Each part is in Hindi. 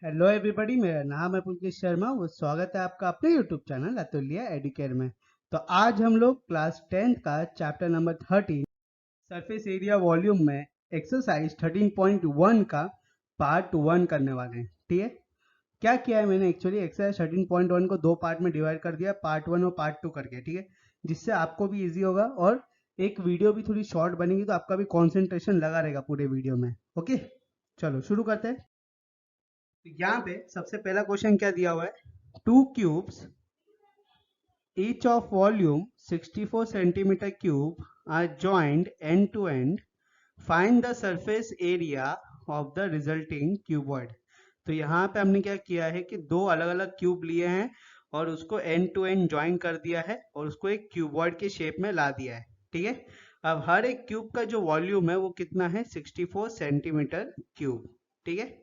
हेलो एवरीबॉडी, मेरा नाम है पुलकित शर्मा। वो स्वागत है आपका अपने यूट्यूब चैनल अतुल्य एडुकेयर में। तो आज हम लोग क्लास 10th का chapter number 13 surface area volume में एक्सरसाइज 13.1 का पार्ट 1 करने वाले हैं। ठीक है, क्या किया है मैंने एक्चुअली एक्सरसाइज 13.1 को दो पार्ट में डिवाइड कर दिया, पार्ट 1 और पार्ट 2 करके। ठीक है, जिससे आपको भी इजी होगा और एक वीडियो भी थोड़ी शॉर्ट बनेगी तो आपका भी कॉन्सेंट्रेशन लगा रहेगा पूरे वीडियो में। ओके, चलो शुरू करते हैं। तो यहाँ पे सबसे पहला क्वेश्चन क्या दिया हुआ है, to cubes each of volume 64 centimeter cube are joined end to end. Find the surface area of the resulting cuboid. तो यहाँ पे हमने क्या किया है कि दो अलग अलग क्यूब लिए हैं और उसको एंड टू एंड ज्वाइन कर दिया है और उसको एक क्यूबॉइड के शेप में ला दिया है। ठीक है, अब हर एक क्यूब का जो वॉल्यूम है वो कितना है, 64 सेंटीमीटर क्यूब। ठीक है,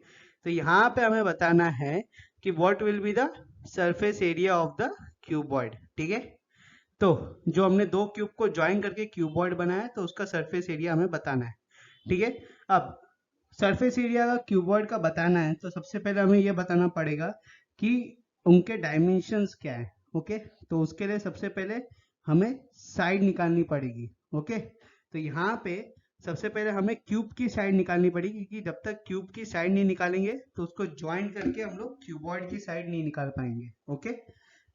तो यहाँ पे हमें बताना है कि what will be the surface area of the cuboid. ठीक है, तो जो हमने दो क्यूब को ज्वाइन करके क्यूबॉइड बनाया तो उसका सरफेस एरिया हमें बताना है। ठीक है, अब सरफेस एरिया का क्यूबॉइड का बताना है तो सबसे पहले हमें यह बताना पड़ेगा कि उनके डायमेंशंस क्या है। ओके, तो उसके लिए सबसे पहले हमें साइड निकालनी पड़ेगी। ओके, तो यहाँ पे सबसे पहले हमें क्यूब की साइड निकालनी पड़ेगी, क्योंकि जब तक क्यूब की साइड नहीं निकालेंगे तो उसको ज्वाइन करके हम लोग क्यूबॉइड की साइड नहीं निकाल पाएंगे। ओके,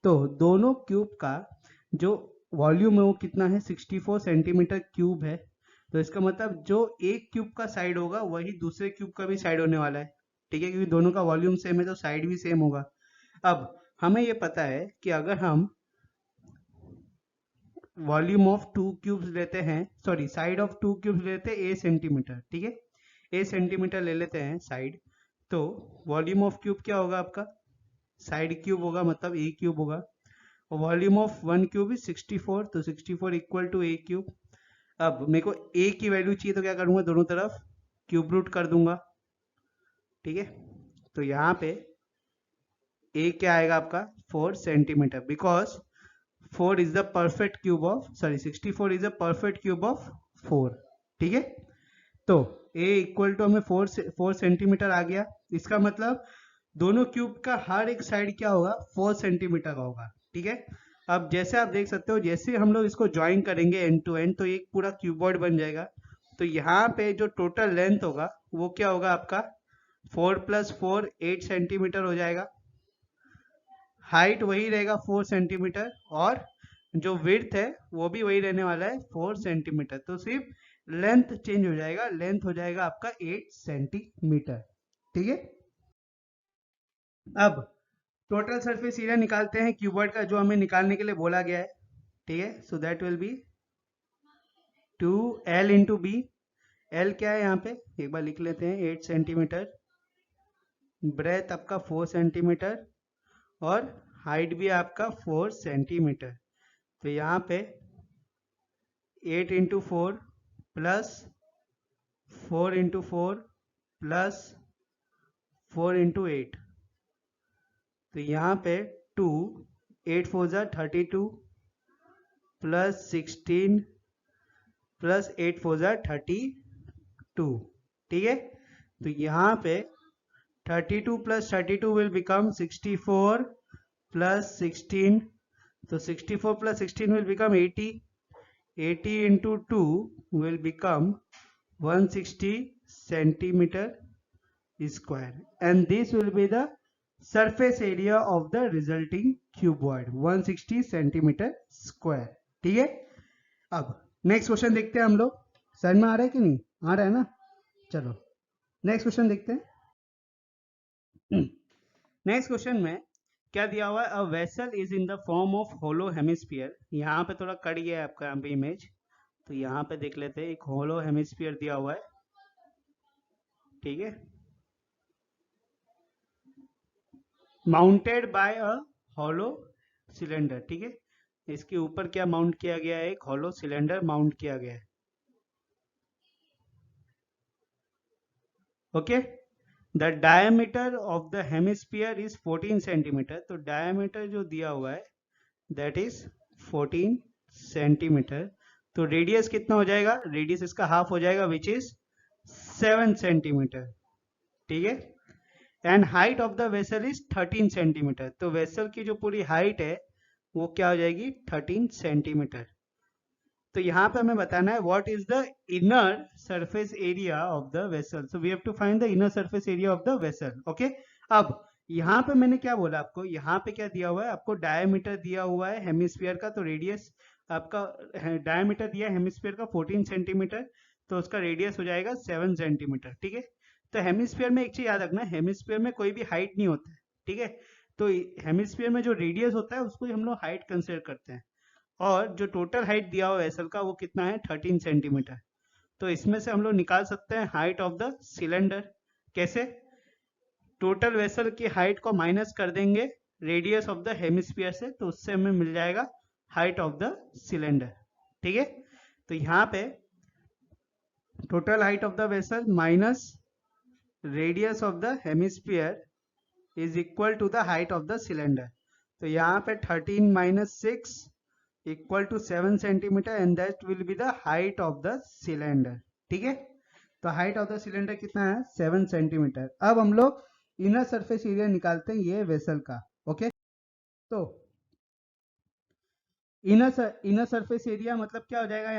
तो दोनों क्यूब का जो वॉल्यूम है वो कितना है, 64 सेंटीमीटर क्यूब है। तो इसका मतलब जो एक क्यूब का साइड होगा वही दूसरे क्यूब का भी साइड होने वाला है। ठीक है, क्योंकि दोनों का वॉल्यूम सेम है तो साइड भी सेम होगा। अब हमें ये पता है कि अगर हम वॉल्यूम ऑफ टू क्यूब्स लेते हैं, sorry side of to cubes लेते हैं ए सेंटीमीटर। ठीक है, ए सेंटीमीटर ले लेते हैं साइड, तो वॉल्यूम ऑफ क्यूब क्या होगा आपका, साइड क्यूब होगा, मतलब ए क्यूब होगा। और volume of one cube is 64, तो 64 इक्वल टू ए क्यूब। अब मेरे को ए की वैल्यू चाहिए तो क्या करूंगा, दोनों तरफ क्यूब रूट कर दूंगा। ठीक है, तो यहाँ पे ए क्या आएगा आपका, 4 centimetre, because 4 is the perfect cube of, sorry 64 is the perfect cube of 4। ठीक है, तो ए इक्वल टू हमें 4 सेंटीमीटर आ गया। इसका मतलब दोनों क्यूब का हर एक साइड क्या होगा, 4 सेंटीमीटर का होगा। ठीक है, अब जैसे आप देख सकते हो जैसे हम लोग इसको ज्वाइन करेंगे एंड टू एंड तो एक पूरा क्यूबॉइड बन जाएगा। तो यहाँ पे जो टोटल लेंथ होगा वो क्या होगा आपका, 4 + 4 8 सेंटीमीटर हो जाएगा। हाइट वही रहेगा 4 सेंटीमीटर और जो विड्थ है वो भी वही रहने वाला है 4 सेंटीमीटर। तो सिर्फ लेंथ चेंज हो जाएगा, लेंथ हो जाएगा आपका 8 सेंटीमीटर। ठीक है, अब टोटल सरफेस एरिया निकालते हैं क्यूबॉइड का, जो हमें निकालने के लिए बोला गया है। ठीक है, so that will be 2L into B. L क्या है यहाँ पे, एक बार लिख लेते हैं, 8 सेंटीमीटर, ब्रेथ आपका 4 सेंटीमीटर और हाइट भी आपका 4 सेंटीमीटर। तो यहाँ पे 8 into 4 plus 4 into 4 plus 4 into 8, तो यहाँ पे 2, 8 4 ज़ा 32 प्लस 16 प्लस 8 4 ज़ा 32। ठीक है, तो यहाँ पे 32 + 32 विल बिकम 64 प्लस 16, तो 64 + 16 will become 80. 80 into 2 will become 160 centimeter square, and this will be the surface area of the resulting cuboid, 160 centimeter square. ठीक है, अब नेक्स्ट क्वेश्चन देखते हैं हम लोग। समझ में आ रहा है कि नहीं आ रहा है ना, चलो नेक्स्ट क्वेश्चन देखते हैं। नेक्स्ट क्वेश्चन में क्या दिया हुआ है, a vessel is in the form of hollow hemisphere. यहाँ पे थोड़ा कट गया है आपका यहाँ पे इमेज, तो यहाँ पे देख लेते हैं, एक होलो हेमिस्फीयर दिया हुआ है। ठीक है, माउंटेड बाय अ होलो सिलेंडर। ठीक है, इसके ऊपर क्या माउंट किया गया है, एक होलो सिलेंडर माउंट किया गया है। Okay, the diameter of the hemisphere is 14 centimetre. तो डायमीटर जो दिया हुआ है दैट इज 14 सेंटीमीटर। तो रेडियस कितना हो जाएगा, रेडियस इसका हाफ हो जाएगा विच इज 7 सेंटीमीटर। ठीक है, and height of the vessel is 13 centimetre. तो वेसल की जो पूरी हाइट है वो क्या हो जाएगी 13 सेंटीमीटर। तो यहाँ पे हमें बताना है what is the inner surface area of the vessel. So we have to find the inner surface area of the vessel. Okay, अब यहाँ पे मैंने क्या बोला आपको, यहाँ पे क्या दिया हुआ है आपको, डायमीटर दिया हुआ है हेमिस्फीयर का, तो रेडियस आपका डायमीटर दिया है हेमिस्फीयर का 14 सेंटीमीटर, तो उसका रेडियस हो जाएगा 7 सेंटीमीटर। ठीक है, तो हेमिस्फीयर में एक चीज याद रखना, हेमिस्फीयर में कोई भी हाइट नहीं होता है। ठीक है, तो हेमिस्फीयर में जो रेडियस होता है उसको हम लोग हाइट कंसिडर करते हैं, और जो टोटल हाइट दिया हुआ वेसल का वो कितना है 13 सेंटीमीटर। तो इसमें से हम लोग निकाल सकते हैं हाइट ऑफ द सिलेंडर। कैसे, टोटल वेसल की हाइट को माइनस कर देंगे रेडियस ऑफ द हेमिस्फीयर से, तो उससे हमें मिल जाएगा हाइट ऑफ द सिलेंडर। ठीक है, तो यहाँ पे total height of the vessel minus radius of the hemisphere is equal to the height of the cylinder. तो यहाँ पे 13 minus 6 equal to 7 centimetre, and that will be the height of the cylinder. ठीक है, तो हाइट ऑफ द सिलेंडर कितना है 7 सेंटीमीटर। अब हम लोग इनर सरफेस एरिया निकालते हैं ये वेसल का। ओके, तो इनर सरफेस एरिया मतलब क्या हो जाएगा,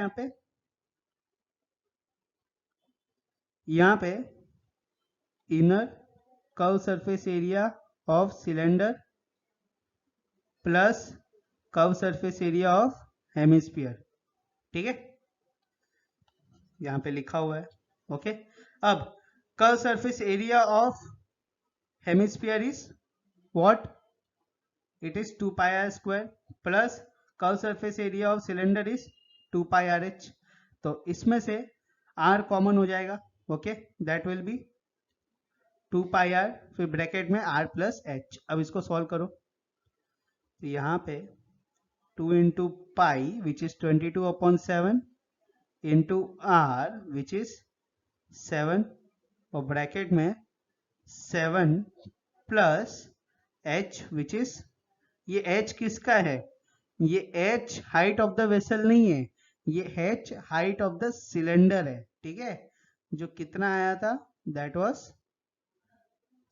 यहाँ पे inner curve surface area of cylinder plus curve surface area of hemisphere. ठीक है, यहाँ पे लिखा हुआ है। ओके, अब curve surface area of hemisphere is what, it is 2 pi r square plus curve surface area of cylinder is 2 pi r h। तो इसमें से r कॉमन हो जाएगा। Okay, that will B 2 pi r, फिर ब्रैकेट में r प्लस h। अब इसको सॉल्व करो, तो यहाँ पे 2 into pi which is 22/7 into r which is 7, और ब्रैकेट में 7 प्लस h विच इज, ये h किसका है, ये h height of the vessel नहीं है, ये h height of the cylinder है। ठीक है, जो कितना आया था दैट वाज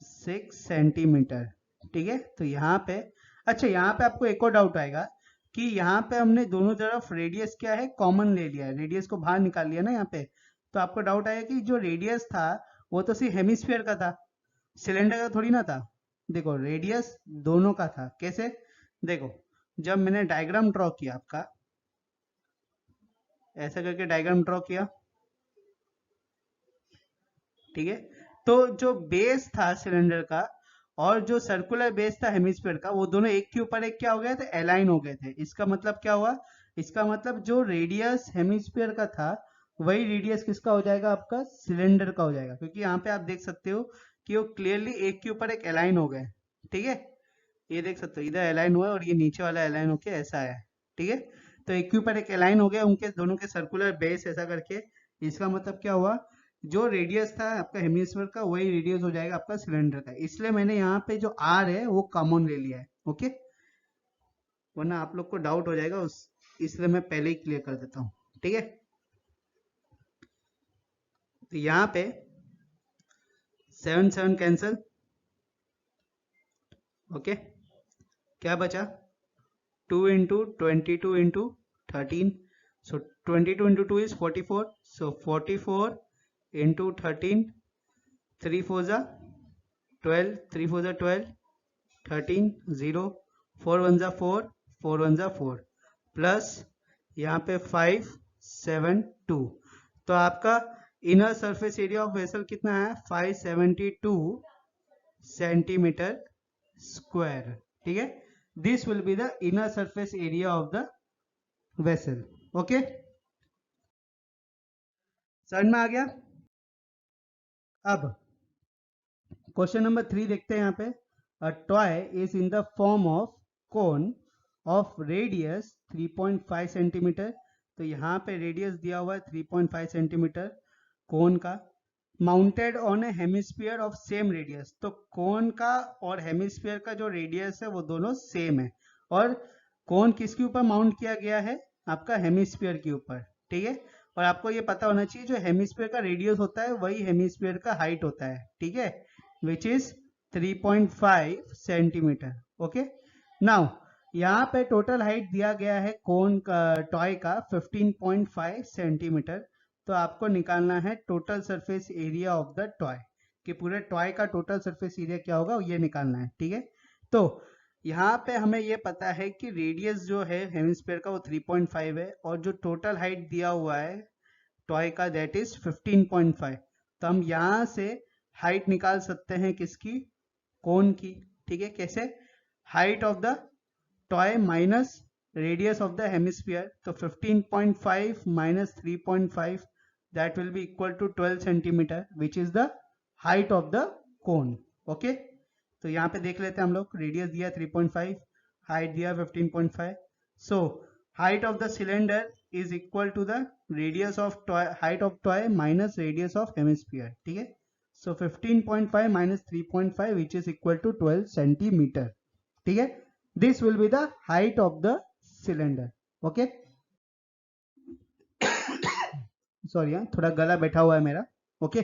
6 सेंटीमीटर। ठीक है, तो यहाँ पे, अच्छा यहाँ पे आपको एक और डाउट आएगा कि यहाँ पे हमने दोनों तरफ रेडियस क्या है कॉमन ले लिया है, रेडियस को बाहर निकाल लिया ना यहाँ पे, तो आपको डाउट आएगा कि जो रेडियस था वो तो सिर्फ हेमिस्फीयर का था, सिलेंडर का थोड़ी ना था। देखो रेडियस दोनों का था। कैसे, देखो जब मैंने डायग्राम ड्रॉ किया आपका, ऐसा करके डायग्राम ड्रॉ किया, ठीक है, तो जो बेस था सिलेंडर का और जो सर्कुलर बेस था हेमिस्फीयर का, वो दोनों एक के ऊपर एक क्या हो गए थे, अलाइन हो गए थे। इसका मतलब क्या हुआ, इसका मतलब जो रेडियस हेमिस्फीयर का था वही रेडियस किसका हो जाएगा, आपका सिलेंडर का हो जाएगा, क्योंकि यहाँ पे आप देख सकते हो कि वो क्लियरली एक के ऊपर एक अलाइन हो गए। ठीक है, ये देख सकते हो इधर अलाइन हुआ और ये नीचे वाला अलाइन होके ऐसा आया। ठीक है, तो एक के ऊपर एक अलाइन हो गया उनके दोनों के सर्कुलर बेस ऐसा करके। इसका मतलब क्या हुआ, जो रेडियस था आपका हेमिस्फीयर का वही रेडियस हो जाएगा आपका सिलेंडर का। इसलिए मैंने यहाँ पे जो आर है वो कॉमन ले लिया है। ओके, वरना आप लोग को डाउट हो जाएगा उस, इसलिए मैं पहले ही क्लियर कर देता हूँ। ठीक है, तो यहाँ पे 7 7 कैंसिल। ओके, क्या बचा, 2 into 22 into 13, so 22 into 2 is 44, so 44 into 13, 3 4 जा 12, 3 4 जा 12, 13 0, 4 1 जा 4, 4 1 जा 4, प्लस यहाँ पे 5 7 2। तो आपका inner surface area of vessel कितना है 572 सेंटीमीटर स्क्वायर। ठीक है, this will be the inner surface area of the vessel. Okay, समझ में आ गया। अब क्वेश्चन नंबर 3 देखते हैं यहाँ पे, a toy is in the form of cone of radius 3.5 centimetre. तो यहाँ पे रेडियस दिया हुआ है 3.5 सेंटीमीटर कोन का, mounted on A hemisphere of same radius. तो कोन का और हेमिस्फीयर का जो रेडियस है वो दोनों सेम है, और कोन किसके ऊपर माउंट किया गया है, आपका हेमिस्फीयर के ऊपर। ठीक है, और आपको ये पता होना चाहिए जो हेमिस्फीयर का रेडियस होता है वही हेमिस्फीयर का हाइट होता है। ठीक है, विच इज 3.5 सेंटीमीटर। ओके, नाउ यहाँ पे टोटल हाइट दिया गया है कोन का, टॉय का 15.5 सेंटीमीटर। तो आपको निकालना है total surface area of the toy, कि पूरे टॉय का टोटल सरफेस एरिया क्या होगा ये निकालना है। ठीक है, तो यहाँ पे हमें ये पता है कि रेडियस जो है हेमिस्फीयर का वो 3.5 है, और जो टोटल हाइट दिया हुआ है टॉय का दैट इज 15.5। तो हम यहाँ से हाइट निकाल सकते हैं किसकी, कोन की। ठीक है, कैसे, height of the toy minus radius of the hemisphere. तो 15.5 minus 3.5 that will be equal to 12 centimetre which is the height of the cone. Okay, तो यहाँ पे देख लेते हैं हम लोग, रेडियस दिया 3.5, हाइट दिया 15.5। So height of the cylinder is equal to the radius of toy, height of toy minus radius of hemisphere. ठीक है, so 15.5 minus 3.5 which is equal to 12 centimeter. ठीक है, this will be the height of the cylinder. Okay, sorry यार, थोड़ा गला बैठा हुआ है मेरा। ओके,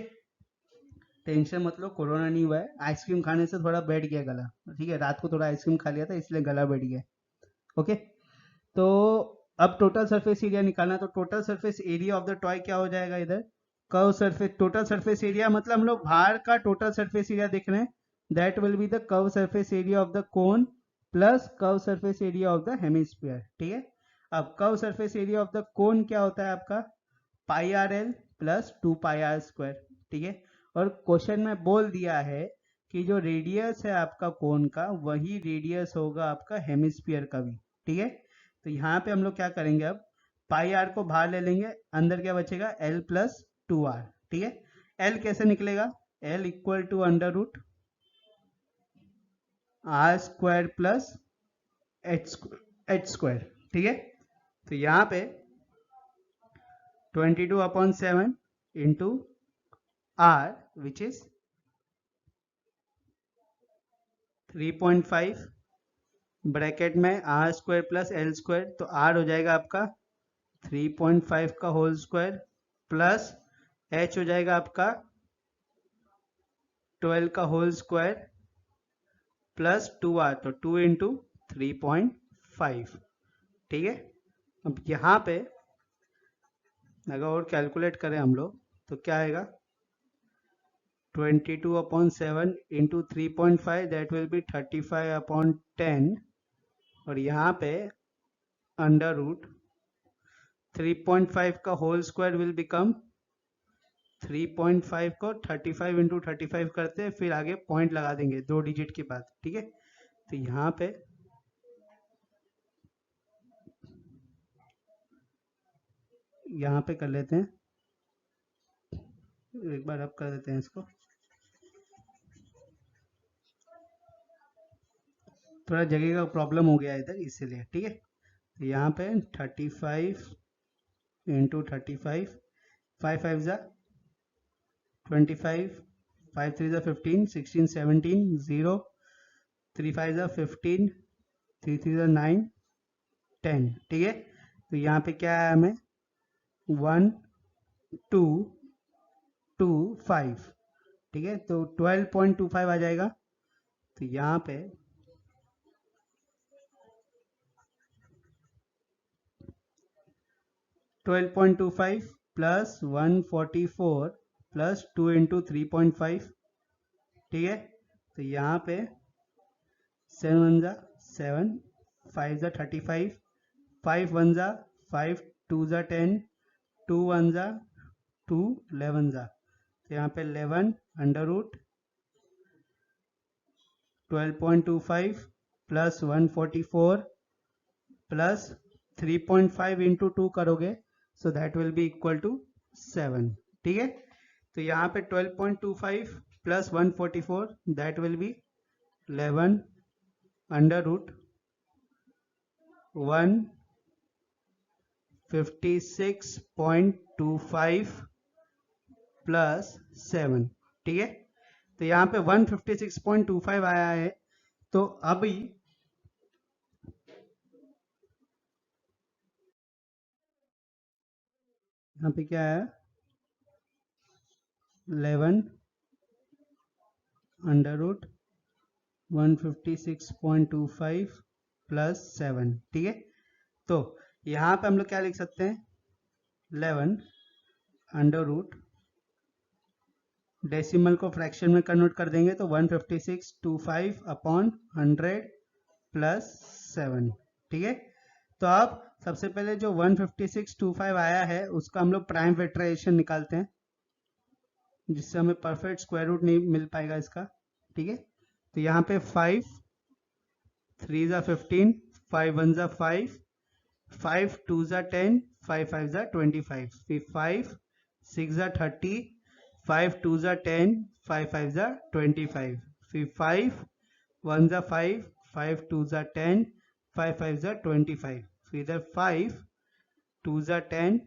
टेंशन मत लो, कोरोना नहीं हुआ है, आइसक्रीम खाने से थोड़ा बैठ गया गला। ठीक है, रात को थोड़ा आइसक्रीम खा लिया था इसलिए गला बैठ गया। ओके, तो अब टोटल सरफेस एरिया निकालना, तो total surface area of the toy क्या हो जाएगा, इधर curve surface, total surface area मतलब हम लोग बाहर का टोटल सरफेस एरिया देख रहे हैं, that will be the curve surface area of the cone plus curve surface area of the hemisphere. ठीक है, अब curve surface area of the cone क्या होता है आपका, pi R L plus 2 pi R square. ठीक है, और क्वेश्चन में बोल दिया है कि जो रेडियस है आपका कोन का वही रेडियस होगा आपका हेमिस्फीयर का भी। ठीक है, तो यहाँ पे हम लोग क्या करेंगे, अब पाई आर को बाहर ले लेंगे, अंदर क्या बचेगा, एल प्लस 2 आर। ठीक है, एल कैसे निकलेगा, L equal to under root R square plus H square. ठीक है, तो यहाँ पे 22/7 into R which is 3.5 bracket में R square plus L square, तो आर हो जाएगा आपका 3.5 का होल स्क्वायर प्लस एच हो जाएगा आपका 12 का होल स्क्वायर प्लस 2 आर, तो 2 इंटू 3.5। ठीक है, अब यहाँ पे अगर और कैलकुलेट करें हम लोग तो क्या आएगा, 22/7 इंटू 3.5 दैट विल बी 35/10, और यहाँ पे अंडर रूट 3.5 का होल स्क्वायर विल बिकम 3.5 को 35 इंटू 35 करते हैं, फिर आगे पॉइंट लगा देंगे 2 डिजिट के बाद। ठीक है, तो यहाँ पे कर लेते हैं, एक बार अब कर देते हैं इसको, थोड़ा जगह का प्रॉब्लम हो गया इधर इसीलिए। ठीक है, तो यहाँ पे 35 इंटू 35, 5 5 ज़ा 25, 5 3 ज़ा 15, 16 17 0, 3 5 ज़ा 15, 3 3 ज़ा 9 10। ठीक है, तो यहाँ पे क्या है हमें 1 2 2 5। ठीक है, तो 12.25 आ जाएगा। तो यहाँ पे 12.25 प्लस 144 प्लस 2 इंटू 3.5। ठीक है, तो यहाँ पे 7 1 ज़ा 7, 5 ज़ा 35, 5 1 ज़ा 5, 2 ज़ा 10, 2 1 ज़ा 2, 11 ज़ा, तो यहाँ पे 11 under root 12.25 plus 144 plus 3.5 into 2 करोगे, so that will be equal to 7। ठीक है, तो यहाँ पे 12.25 plus 144 that will be 11 under root 156.25 plus 7। ठीक है, तो यहाँ पे 156.25 आया है। तो अभी यहाँ पे क्या है, 11 अंडर रूट 156.25 प्लस 7, ठीक है। तो यहाँ पे हम लोग क्या लिख सकते हैं, 11 अंडर रूट, डेसिमल को फ्रैक्शन में कन्वर्ट कर देंगे तो 156.25 अपॉन 100 प्लस 7, ठीक है। तो अब सबसे पहले जो 156.25 आया है उसका हम लोग प्राइम फैक्टराइजेशन निकालते हैं, जिससे हमें परफेक्ट स्क्वायर रूट नहीं मिल पाएगा इसका, ठीक है। तो यहाँ पे 5 3 ज़ा 15, 5 1 ज़ा 5, 5 2 ज़ा 10, 5 5 ज़ा 25, फिर 5 6 ज़ा 30, 5 2 ज़ा 10, 5 5 ज़ा 25, फिर 5 1 ज़ा 5, 5 2 ज़ा 10, 5 5 ज़ा 25, फिर इधर 5 2 ज़ा 10,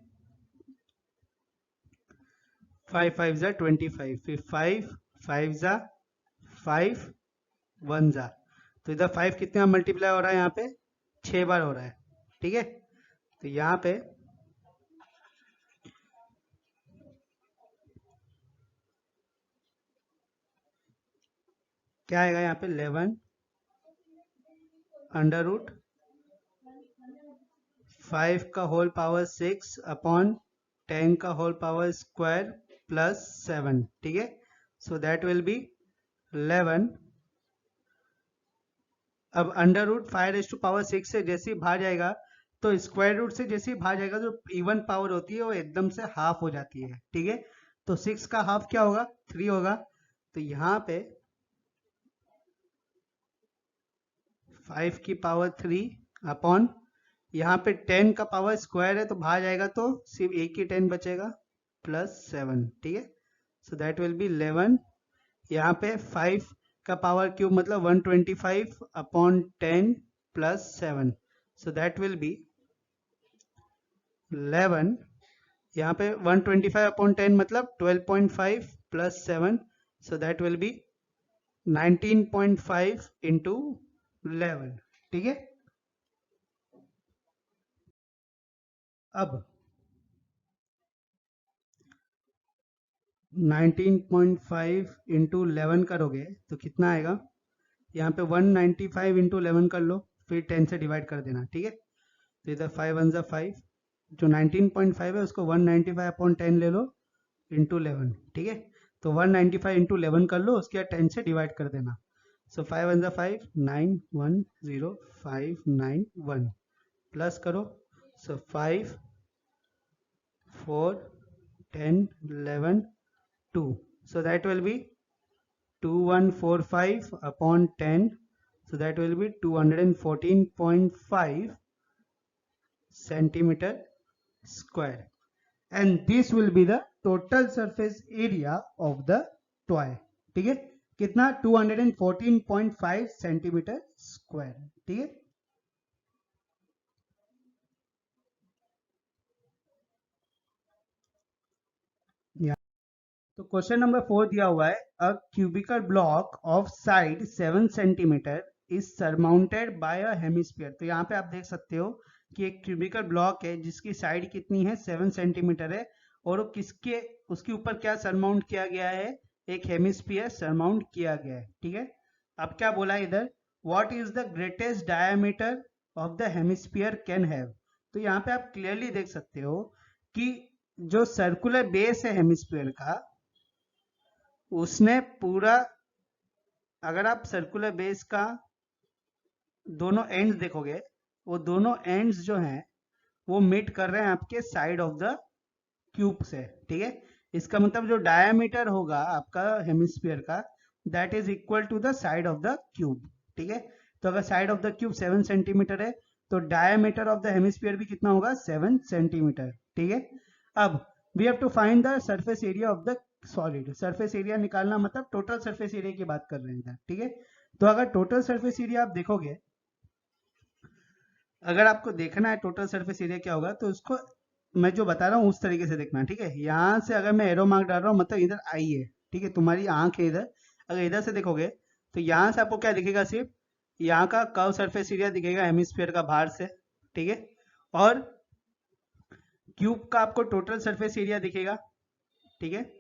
5 5 ज़ा 25, फिर 5 5 ज़ा 5 1 ज़ा, तो इधर 5 कितने मल्टीप्लाई हो रहा है, यहाँ पे 6 बार हो रहा है, ठीक है। तो यहाँ पे क्या आएगा, यहाँ पे 11 अंडर रूट 5 का होल पावर 6 अपॉन 10 का होल पावर स्क्वायर प्लस 7, ठीक है। So that will be 11। अब अंडर रूट 5⁻⁶ से जैसे ही बाहर जाएगा तो स्क्वायर रूट से जैसे ही बाहर जाएगा जो इवन पावर होती है वो एकदम से हाफ हो जाती है, ठीक है। तो 6 का हाफ क्या होगा, 3 होगा। तो यहाँ पे 5 की पावर 3 अपॉन, यहाँ पे 10 का पावर स्क्वायर है तो बाहर जाएगा तो सिर्फ एक ही 10 बचेगा प्लस 7, ठीक है। So that will be 11। यहाँ पे 5 का पावर क्यूब मतलब 125 upon 10 plus 7, so that will be 11। यहाँ पे 125 अपॉन 10 मतलब 12.5 plus 7, so that will B 19.5 into 11, ठीक है। अब 19.5 इंटू 11 करोगे तो कितना आएगा, यहाँ पे 195 इंटू 11 कर लो, फिर 10 से डिवाइड कर देना, ठीक है। तो इधर 5 1 5, जो 19.5 है उसको 195 अपॉन 10 ले लो इंटू 11, ठीक है। तो 195 इंटू 11 कर लो, उसके बाद 10 से डिवाइड कर देना। सो 5 1 5, 9 1 0 5 9 1, प्लस करो, सो 5 4 10 11 2, so that will be 2145 upon 10, so that will be 214.5 centimeter square, and this will be the total surface area of the toy, ठीक है। कितना, 214.5 सेंटीमीटर स्क्वायर, ठीक है। तो क्वेश्चन नंबर 4 दिया हुआ है, a cubical block of side 7 centimetre is surmounted by a hemisphere. तो यहाँ पे आप देख सकते हो कि एक क्यूबिकल ब्लॉक है जिसकी साइड कितनी है, 7 सेंटीमीटर है, और वो किसके, उसके ऊपर क्या सरमाउंट किया गया है, एक हेमिस्फीयर सरमाउंट किया गया है, ठीक है। अब क्या बोला है इधर, what is the greatest diameter of the hemisphere can have. तो यहाँ पे आप क्लियरली देख सकते हो कि जो सर्कुलर बेस है हेमिस्फीयर का, उसने पूरा, अगर आप सर्कुलर बेस का दोनों एंड्स देखोगे, वो दोनों एंड्स जो हैं वो मीट कर रहे हैं आपके साइड ऑफ द क्यूब से, ठीक है। इसका मतलब जो डायमीटर होगा आपका हेमिस्फीयर का, that is equal to the side of the cube, ठीक है। तो अगर side of the cube 7 centimetre है तो डायमीटर ऑफ द हेमिस्फीयर भी कितना होगा, 7 सेंटीमीटर, ठीक है। अब we have to find the surface area of the solid. Surface area निकालना मतलब टोटल सरफेस एरिया की बात कर रहे हैं इधर, ठीक है। तो अगर टोटल सरफेस एरिया आप देखोगे, अगर आपको देखना है टोटल सरफेस एरिया क्या होगा, तो उसको मैं जो बता रहा हूँ उस तरीके से देखना, ठीक है। यहाँ से अगर मैं एरो मार्क डाल रहा हूँ मतलब इधर आई है, ठीक है, तुम्हारी आंख है इधर, अगर इधर से देखोगे तो यहाँ से आपको क्या दिखेगा, सिर्फ यहाँ का कर्व सरफेस एरिया दिखेगा हेमिस्फीयर का बाहर से, ठीक है। और क्यूब का आपको टोटल सरफेस एरिया दिखेगा, ठीक है।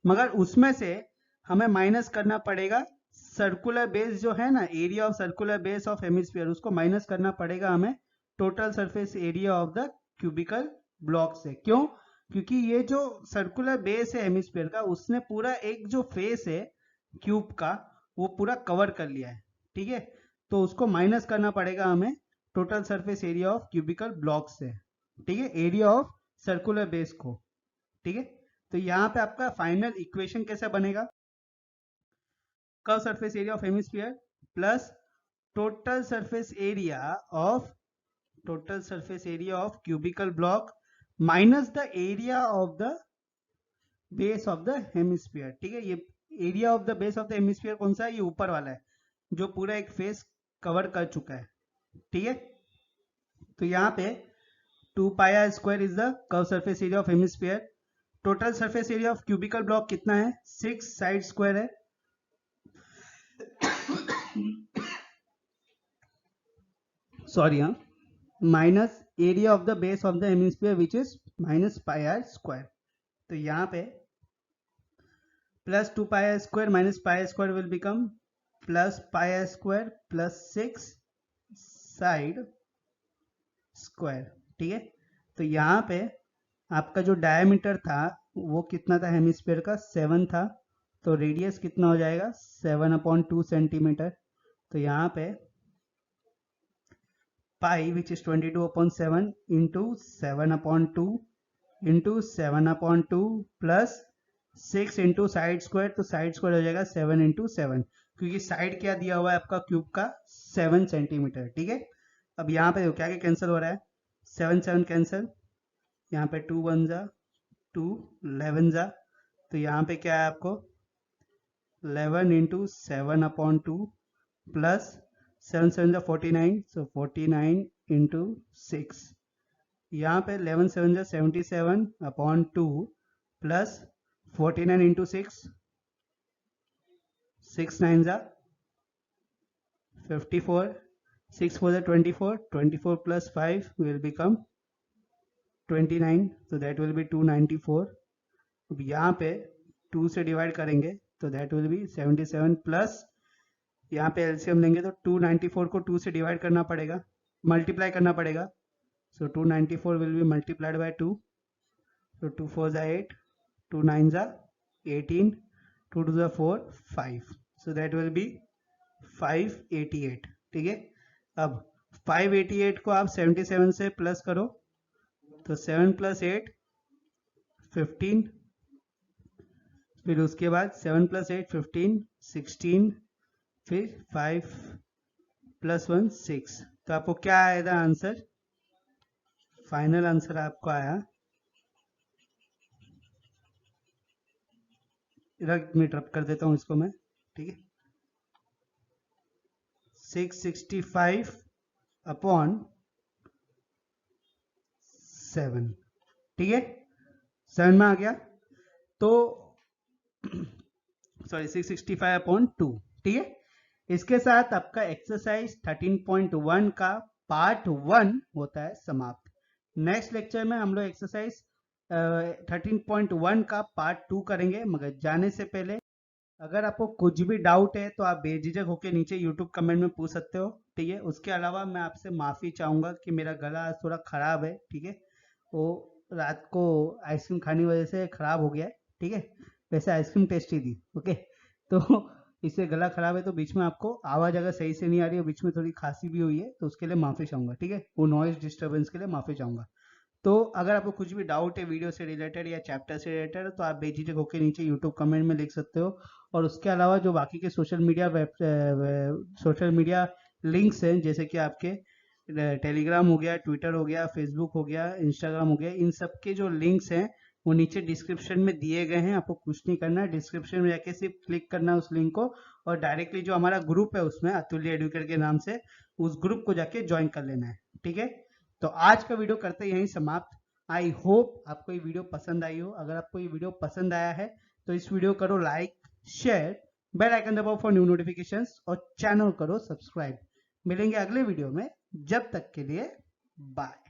मगर उसमें से हमें माइनस करना पड़ेगा सर्कुलर बेस जो है ना, area of circular base of hemisphere, उसको माइनस करना पड़ेगा हमें total surface area of the cubical block से। क्यों? क्योंकि ये जो सर्कुलर बेस है हेमिस्फीयर का, उसने पूरा एक जो फेस है क्यूब का वो पूरा कवर कर लिया है, ठीक है। तो उसको माइनस करना पड़ेगा हमें total surface area of cubical block से, ठीक है, एरिया ऑफ सर्कुलर बेस को, ठीक है। तो यहाँ पे आपका फाइनल इक्वेशन कैसे बनेगा? Curve surface area of hemisphere plus total surface area of cubical block minus the area of the base of the hemisphere, ठीक है। ये area of the base of the hemisphere कौन सा है? ये ऊपर वाला है जो पूरा एक फेस कवर कर चुका है, ठीक है। तो यहाँ पे 2 pi R square is the curve surface area of hemisphere. Total surface area of cubical block कितना है? 6 साइड स्क्वायर है सॉरी हाँ, minus area of the base of the hemisphere which is minus pi R square. तो यहाँ पे plus 2 pi R square minus pi R square will become plus pi R square plus 6 side square, ठीक है। तो यहाँ पे आपका जो डायमीटर था वो कितना था हेमिस्फीयर का? 7 था। तो रेडियस कितना हो जाएगा? 7/2 सेंटीमीटर। तो यहाँ पे pi which is 22/7 into 7/2 into 7/2 plus 6 into side square, तो साइड स्क्वायर हो जाएगा 7 इंटू 7, क्योंकि साइड क्या दिया हुआ है आपका क्यूब का? 7 सेंटीमीटर, ठीक है। अब यहाँ पे क्या क्या कैंसिल हो रहा है? 7 7 कैंसिल, यहाँ पे 2 1 जा 2 11 जा, तो यहाँ पे क्या है आपको 11 इंटू 7/2 प्लस 7 7 जा 49, सो 49 इंटू 6, यहाँ पे 11 7 जा 77/2 प्लस 49 इंटू 6, 6 9 जा 54, 6 4 जा 24, 24 plus 5 will become 29, so that will be 294. अब यहाँ पे 2 से डिवाइड करेंगे तो that will be 77 प्लस यहाँ पे एलसीएम लेंगे तो 294 को 2 से डिवाइड करना पड़ेगा, मल्टीप्लाई करना पड़ेगा। सो 294 will be multiplied by 2, so 2 4 जा 8, 2 9 जा 18, 2 2 जा 4 5, so that will be 588, ठीक है। अब 588 को आप 77 से प्लस करो तो 7 प्लस 8 15, फिर उसके बाद 7 प्लस 8 15 16, फिर 5 प्लस 1 6, तो आपको क्या आएगा आंसर? फाइनल आंसर आपको आया, मीटर कर देता हूं इसको मैं, ठीक है, 665/7, ठीक है, 7 में आ गया तो सॉरी 665/2, ठीक है। इसके साथ आपका एक्सरसाइज 13.1 का पार्ट 1 होता है समाप्त। नेक्स्ट लेक्चर में हम लोग एक्सरसाइज 13.1 का पार्ट 2 करेंगे, मगर जाने से पहले अगर आपको कुछ भी डाउट है तो आप बेझिझक होकर नीचे यूट्यूब कमेंट में पूछ सकते हो, ठीक है। उसके अलावा मैं आपसे माफ़ी चाहूँगा कि मेरा गला आज थोड़ा ख़राब है, ठीक है, वो रात को आइसक्रीम खाने की वजह से ख़राब हो गया है, ठीक है। वैसे आइसक्रीम टेस्टी थी, ओके, तो इससे गला ख़राब है, तो बीच में आपको आवाज़ अगर सही से नहीं आ रही है, बीच में थोड़ी खांसी भी हुई है, तो उसके लिए माफ़ी चाहूँगा, ठीक है, वो नॉइज़ डिस्टर्बेंस के लिए माफ़ी चाहूँगा। तो अगर आपको कुछ भी डाउट है वीडियो से रिलेटेड या चैप्टर से रिलेटेड, तो आप बेझिझक होकर नीचे यूट्यूब कमेंट में लिख सकते हो। और उसके अलावा जो बाकी के सोशल मीडिया लिंक्स हैं, जैसे कि आपके टेलीग्राम हो गया, ट्विटर हो गया, फेसबुक हो गया, इंस्टाग्राम हो गया, इन सब के जो लिंक्स हैं वो नीचे डिस्क्रिप्शन में दिए गए हैं। आपको कुछ नहीं करना है, डिस्क्रिप्शन में जाके सिर्फ क्लिक करना है उस लिंक को, और डायरेक्टली जो हमारा ग्रुप है उसमें अतुल्य एडुकेटर के नाम से, उस ग्रुप को जाके ज्वाइन कर लेना है, ठीक है। तो आज का वीडियो करते यहीं समाप्त। आई होप आपको ये वीडियो पसंद आई हो। अगर आपको ये वीडियो पसंद आया है तो इस वीडियो करो लाइक, शेयर, बेल आइकन दबाओ फॉर न्यू नोटिफिकेशंस, और चैनल करो सब्सक्राइब। मिलेंगे अगले वीडियो में, जब तक के लिए बाय।